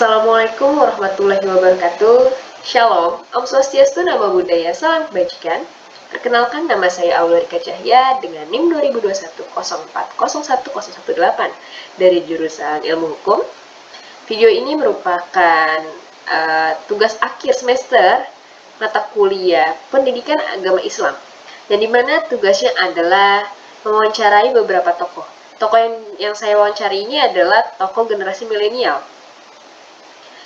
Assalamualaikum warahmatullahi wabarakatuh. Shalom, Om Swastiastu, Namo Buddhaya, salam kebajikan. Perkenalkan, nama saya Aulurika Cahya dengan NIM 2021 040118 dari jurusan Ilmu Hukum. Video ini merupakan tugas akhir semester mata kuliah Pendidikan Agama Islam, dan dimana tugasnya adalah mewawancarai beberapa tokoh. Tokoh yang saya wawancari ini adalah tokoh generasi milenial.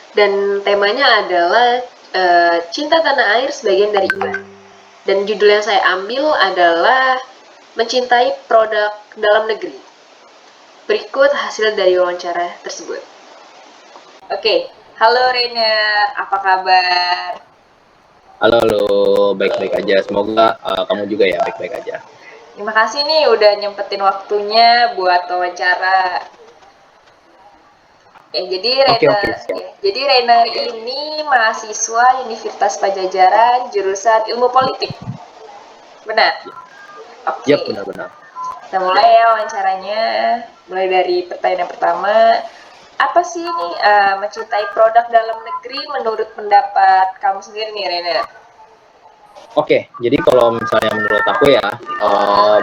Dan temanya adalah cinta tanah air sebagian dari iman. Dan judul yang saya ambil adalah mencintai produk dalam negeri. Berikut hasil dari wawancara tersebut. Oke, halo Rena, apa kabar? Halo, baik-baik aja. Semoga kamu juga ya baik-baik aja. Terima kasih nih udah nyempetin waktunya buat wawancara. Jadi Rainer ini mahasiswa Universitas Pajajaran jurusan Ilmu Politik. Benar? Oke. Yap, benar-benar. Kita mulai ya wawancaranya. Mulai dari pertanyaan yang pertama. Apa sih ini mencintai produk dalam negeri menurut pendapat kamu sendiri nih, Rainer? Oke, jadi kalau misalnya menurut aku ya,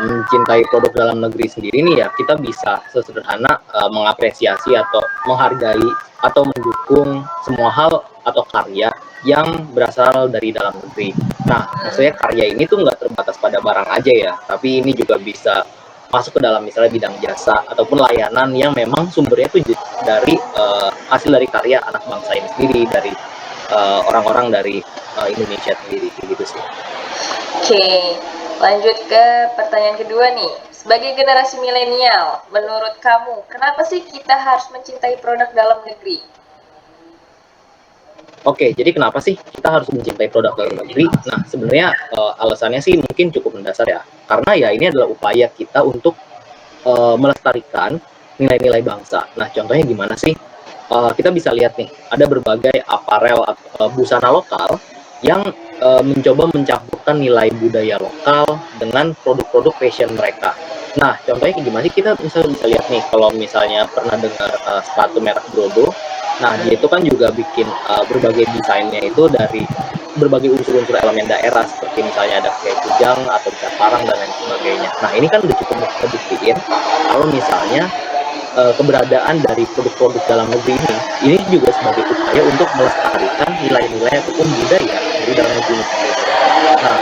mencintai produk dalam negeri sendiri nih ya, kita bisa sesederhana mengapresiasi atau menghargai atau mendukung semua hal atau karya yang berasal dari dalam negeri. Nah, maksudnya karya ini tuh nggak terbatas pada barang aja ya, tapi ini juga bisa masuk ke dalam misalnya bidang jasa ataupun layanan yang memang sumbernya tuh dari hasil dari karya anak bangsa ini sendiri, dari orang-orang dari Indonesia sendiri gitu sih. Oke, lanjut ke pertanyaan kedua nih. Sebagai generasi milenial, menurut kamu, kenapa sih kita harus mencintai produk dalam negeri? Oke, jadi kenapa sih kita harus mencintai produk dalam negeri? Nah, sebenarnya alasannya sih mungkin cukup mendasar ya. Karena ya ini adalah upaya kita untuk melestarikan nilai-nilai bangsa. Nah, contohnya gimana sih? Kita bisa lihat nih, ada berbagai aparel busana lokal yang mencoba mencampurkan nilai budaya lokal dengan produk-produk fashion mereka. Nah, contohnya gimana sih? Kita bisa lihat nih, kalau misalnya pernah dengar sepatu merek Brodo. Nah, dia itu kan juga bikin berbagai desainnya itu dari berbagai unsur-unsur elemen daerah, seperti misalnya ada kayak kujang atau ikat parang dan lain sebagainya. Nah, ini kan udah cukup membuktikan kalau misalnya keberadaan dari produk-produk dalam negeri ini juga sebagai upaya untuk melestarikan nilai-nilai ataupun budaya dari dalam negeri sendiri. Nah,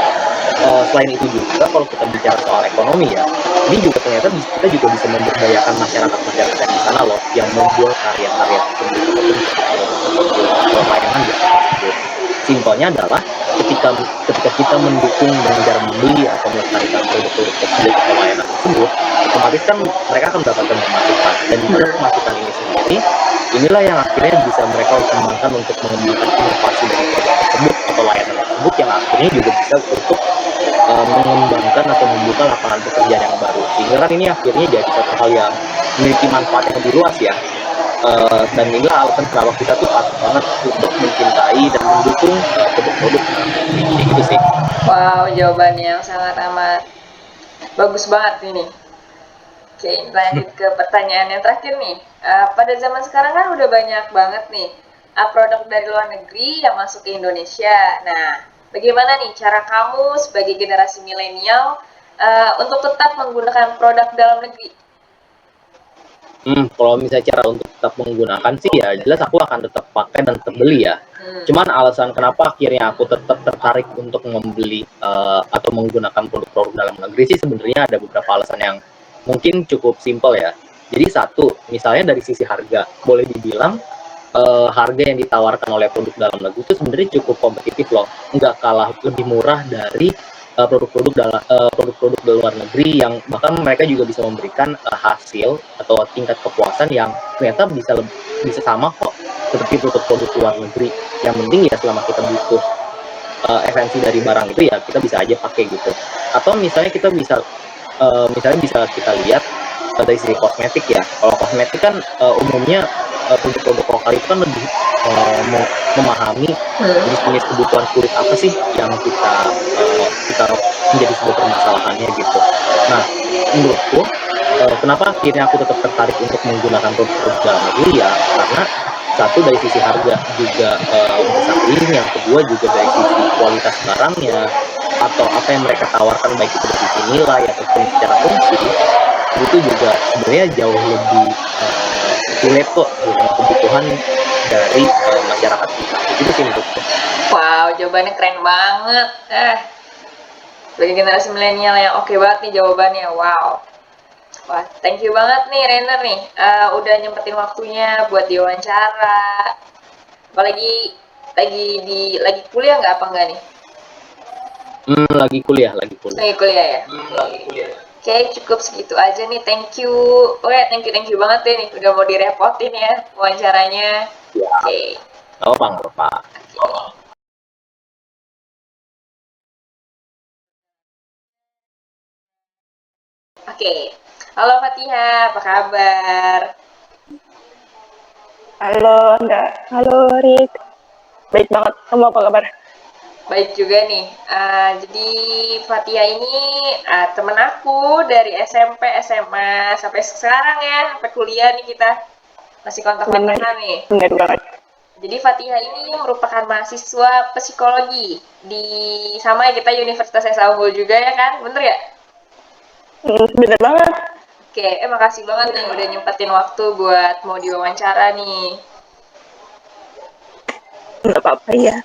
selain itu juga kalau kita bicara soal ekonomi ya, ini juga ternyata kita juga bisa memberdayakan masyarakat di sana loh, yang menjual karya-karya tersebut ataupun layanan tersebut. Simpelnya adalah ketika kita mendukung dengan cara membeli atau melestarikan produk-produk tersebut atau layanan tersebut, otomatis kan mereka akan mendapatkan pemasukan, dan dari pemasukan ini sendiri, inilah yang akhirnya bisa mereka kembangkan untuk mengembangkan inovasi dari produk tersebut atau layanan tersebut, yang akhirnya juga bisa untuk mengembangkan atau membuka lapangan pekerjaan yang baru. Sehingga kan ini akhirnya jadi satu hal yang memiliki manfaat yang lebih luas ya. Dan inilah alasan kenapa kita tuh patut banget untuk mencintai dan mendukung produk-produk gitu sih. Wow, jawabannya yang sangat amat bagus banget ini. Oke, lanjut ke pertanyaan yang terakhir nih. Pada zaman sekarang kan udah banyak banget nih produk dari luar negeri yang masuk ke Indonesia. Nah, bagaimana nih cara kamu sebagai generasi milenial untuk tetap menggunakan produk dalam negeri? Kalau misalnya cara untuk tetap menggunakan sih ya jelas aku akan tetap pakai dan tetap beli ya. Cuman alasan kenapa akhirnya aku tetap tertarik untuk membeli atau menggunakan produk-produk dalam negeri sih sebenarnya ada beberapa alasan yang mungkin cukup simpel ya. Jadi satu, misalnya dari sisi harga, boleh dibilang harga yang ditawarkan oleh produk dalam negeri itu sebenarnya cukup kompetitif loh, nggak kalah lebih murah dari produk-produk dari luar negeri, yang bahkan mereka juga bisa memberikan hasil atau tingkat kepuasan yang ternyata bisa sama kok seperti produk-produk luar negeri. Yang penting ya selama kita butuh esensi dari barang itu ya kita bisa aja pakai gitu. Atau misalnya kita bisa kita lihat dari sisi kosmetik ya. Kalau kosmetik kan umumnya produk-produk lokal itu kan lebih memahami jenis-jenis kebutuhan kulit apa sih yang kita menjadi sebuah permasalahannya gitu. Nah, menurutku kenapa akhirnya aku tetap tertarik untuk menggunakan produk dalam negeri ya, karena satu dari sisi harga juga bersaing, yang kedua juga dari sisi kualitas barangnya atau apa yang mereka tawarkan baik itu dari sisi nilai ataupun secara fungsi itu juga sebenarnya jauh lebih relate kok dengan kebutuhan dari masyarakat kita. Begitu sih menurutku. Wow, jawabannya keren banget. Sebagai generasi milenial yang oke banget nih jawabannya. Wow. Wah, thank you banget nih Rainer nih. Udah nyempetin waktunya buat diwawancara. Apalagi lagi kuliah nggak apa enggak nih? Lagi kuliah, lagi kuliah. Lagi kuliah ya? Oke, cukup segitu aja nih. Thank you. Oke, thank you banget deh nih udah mau direpotin ya wawancaranya. Ya, Oke. nggak apa-apa, nggak apa-apa. Oke. Halo Fatihah, apa kabar? Halo, enggak. Halo, Rick. Baik banget. Kamu apa kabar? Baik juga nih. Jadi Fatia ini temen aku dari SMP, SMA sampai sekarang ya, sampai kuliah nih kita masih Bener, kontak-kontakan nih. bener banget. Jadi Fatihah ini merupakan mahasiswa psikologi di sama kita Universitas Esa Unggul juga ya kan, bener ya? Bener banget. Oke, makasih banget nih udah nyempetin waktu buat mau diwawancara nih. Enggak apa-apa ya.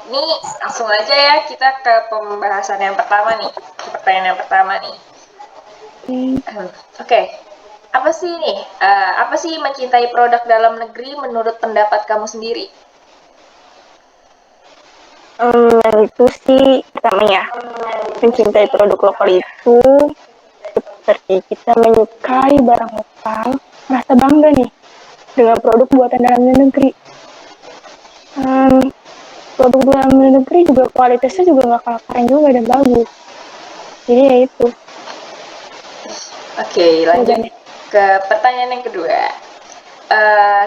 Ini langsung aja ya kita ke pembahasan yang pertama nih, ke pertanyaan yang pertama nih. Oke, apa sih nih? Apa sih mencintai produk dalam negeri menurut pendapat kamu sendiri? Itu sih pertama ya. Mencintai produk lokal itu seperti kita menyukai barang lokal, merasa bangga nih dengan produk buatan dalam negeri. Produk dalam negeri juga kualitasnya juga nggak kalah keren juga dan bagus. Jadi ya itu. Oke, lanjut ke pertanyaan yang kedua.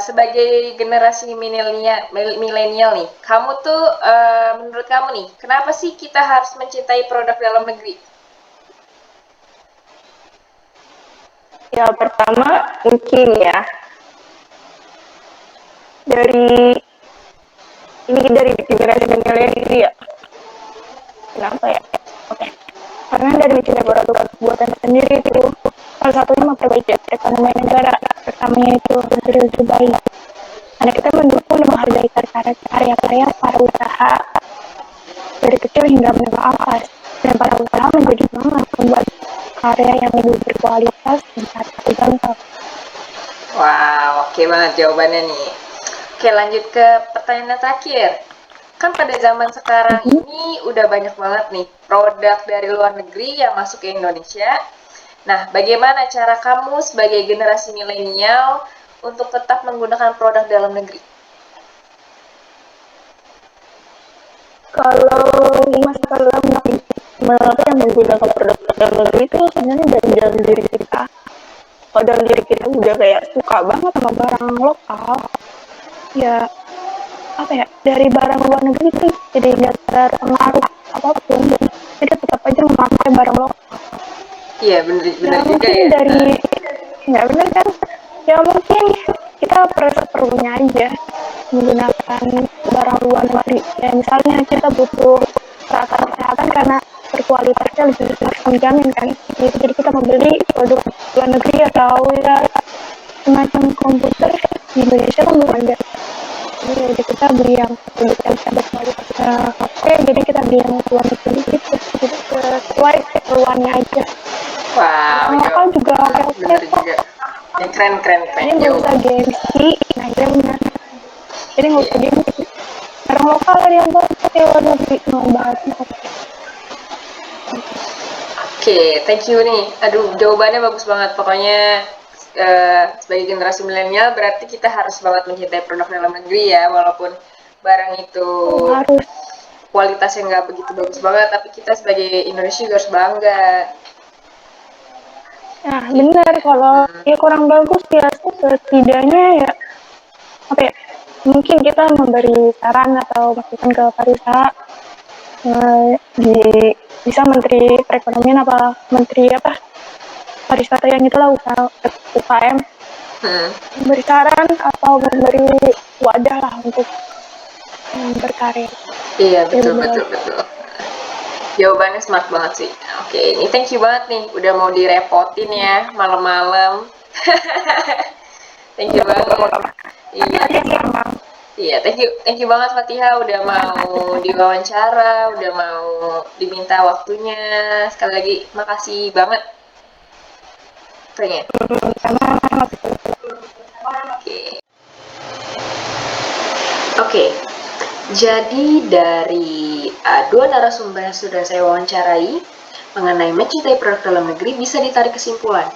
Sebagai generasi milenial nih, kamu tuh menurut kamu nih, kenapa sih kita harus mencintai produk dalam negeri? Ya pertama mungkin ya dari dari generasi milenial ini ya. Kenapa ya? Oke. Karena dari mencintai produk buatan sendiri itu salah satunya memperbaiki perekonomian negara. Pertamanya itu lebih baik. Karena kita mendukung dan menghargai karya-karya para usaha dari kecil hingga menengah atas. Dan para usaha menjadi semangat membuat karya yang lebih berkualitas dan dapat dijangkau. Wow, oke banget jawabannya nih. Oke, lanjut ke pertanyaan terakhir. Kan pada zaman sekarang ini udah banyak banget nih produk dari luar negeri yang masuk ke Indonesia. Nah, bagaimana cara kamu sebagai generasi milenial untuk tetap menggunakan produk dalam negeri? Kalau masalah menggunakan produk dalam negeri itu sebenarnya dari dalam diri kita. Kalau dalam diri kita udah kayak suka banget sama barang lokal, ya apa ya, dari barang luar negeri itu jadi nggak terpengaruh apapun, kita tetap aja memakai barang lokal. Iya, bener Ya juga mungkin ya. dari nggak benar kan, ya mungkin kita perlunya aja menggunakan barang luar negeri. Ya misalnya kita butuh peralatan kesehatan karena berkualitasnya lebih terjamin kan, jadi kita membeli produk luar negeri atau ya semacam komputer di Indonesia kan belum ada. Jadi kita beli yang produk yang berkualitasnya oke, jadi kita beli yang luar negeri gitu, jadi sesuai keperluannya aja. Wow, Lokal juga oke bener kok. juga. Ya, keren. Ini nggak usah gengsi, nah iya benar. Jadi nggak usah gengsi. Barang lokal ada yang pakai luar negeri mau bahasnya oke. Oke, thank you nih. Aduh, jawabannya bagus banget. Pokoknya sebagai generasi milenial berarti kita harus banget mencintai produk dalam negeri ya, walaupun barang itu Harus. kualitasnya nggak begitu bagus banget, tapi kita sebagai Indonesia juga harus bangga. Nah benar, kalau ya kurang bagus ya setidaknya ya apa ya, mungkin kita memberi saran atau masukan ke pariwisata, di bisa menteri perekonomian apa menteri apa pariwisata yang itulah, usaha UKM, memberi saran atau memberi wadah lah untuk berkarir. Iya, Ya, betul, bener. betul, betul. Jawabannya smart banget sih. Oke, ini thank you banget nih, udah mau direpotin ya malam-malam. Thank you banget. Iya, iya, thank you banget Fatihah udah mau diwawancara, udah mau diminta waktunya. Sekali lagi makasih banget. Pengen. Oke. Oke. Jadi dari dua narasumber yang sudah saya wawancarai mengenai mencintai produk dalam negeri bisa ditarik kesimpulan.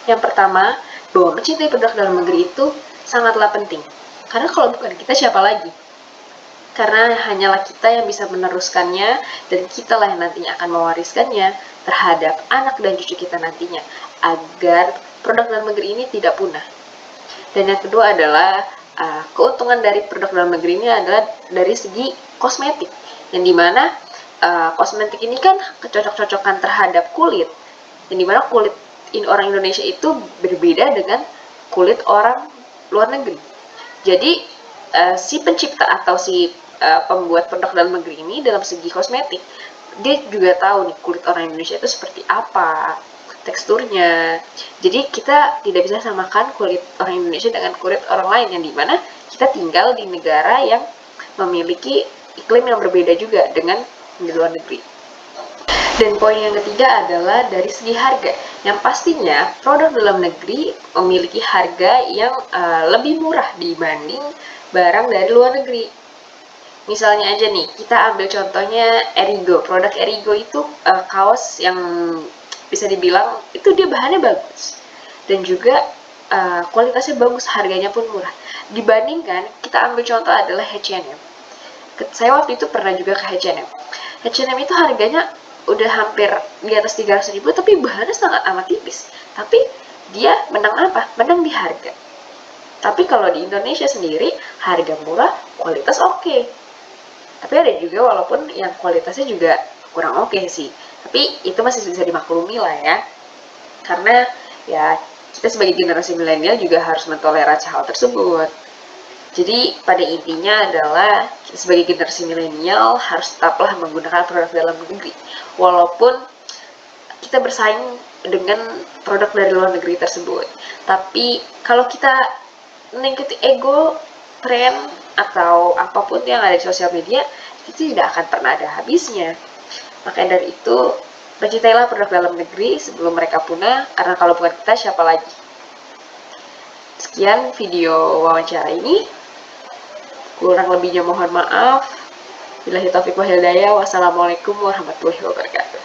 Yang pertama, bahwa mencintai produk dalam negeri itu sangatlah penting. Karena kalau bukan kita siapa lagi? Karena hanyalah kita yang bisa meneruskannya dan kita lah yang nantinya akan mewariskannya terhadap anak dan cucu kita nantinya agar produk dalam negeri ini tidak punah. Dan yang kedua adalah keuntungan dari produk dalam negeri ini adalah dari segi kosmetik, yang dimana kosmetik ini kan kecocok-cocokan terhadap kulit, yang dimana kulit orang Indonesia itu berbeda dengan kulit orang luar negeri. Jadi si pencipta atau si pembuat produk dalam negeri ini dalam segi kosmetik, dia juga tahu nih kulit orang Indonesia itu seperti apa, teksturnya. Jadi kita tidak bisa samakan kulit orang Indonesia dengan kulit orang lain, yang dimana kita tinggal di negara yang memiliki iklim yang berbeda juga dengan di luar negeri. Dan poin yang ketiga adalah dari segi harga, yang pastinya produk dalam negeri memiliki harga yang lebih murah dibanding barang dari luar negeri. Misalnya aja nih, kita ambil contohnya Erigo. Produk Erigo itu kaos yang bisa dibilang itu dia bahannya bagus dan juga kualitasnya bagus, harganya pun murah. Dibandingkan kita ambil contoh adalah H&M. Saya waktu itu pernah juga ke H&M. H&M itu harganya udah hampir di atas 300.000, tapi bahannya sangat amat tipis. Tapi dia menang apa? Menang di harga. Tapi kalau di Indonesia sendiri, harga murah, kualitas oke. Tapi ada juga walaupun yang kualitasnya juga kurang oke sih. Tapi itu masih bisa dimaklumi lah ya. Karena ya kita sebagai generasi milenial juga harus mentoleransi hal tersebut. Jadi pada intinya adalah kita sebagai generasi milenial harus tetaplah menggunakan produk dalam negeri. Walaupun kita bersaing dengan produk dari luar negeri tersebut. Tapi kalau kita mengikuti ego, tren, atau apapun yang ada di sosial media, itu tidak akan pernah ada habisnya. Makanya dari itu, mencintailah produk dalam negeri sebelum mereka punah, karena kalau bukan kita, siapa lagi? Sekian video wawancara ini. Kurang lebihnya mohon maaf. Billahi taufiq wal hidayah. Wassalamualaikum warahmatullahi wabarakatuh.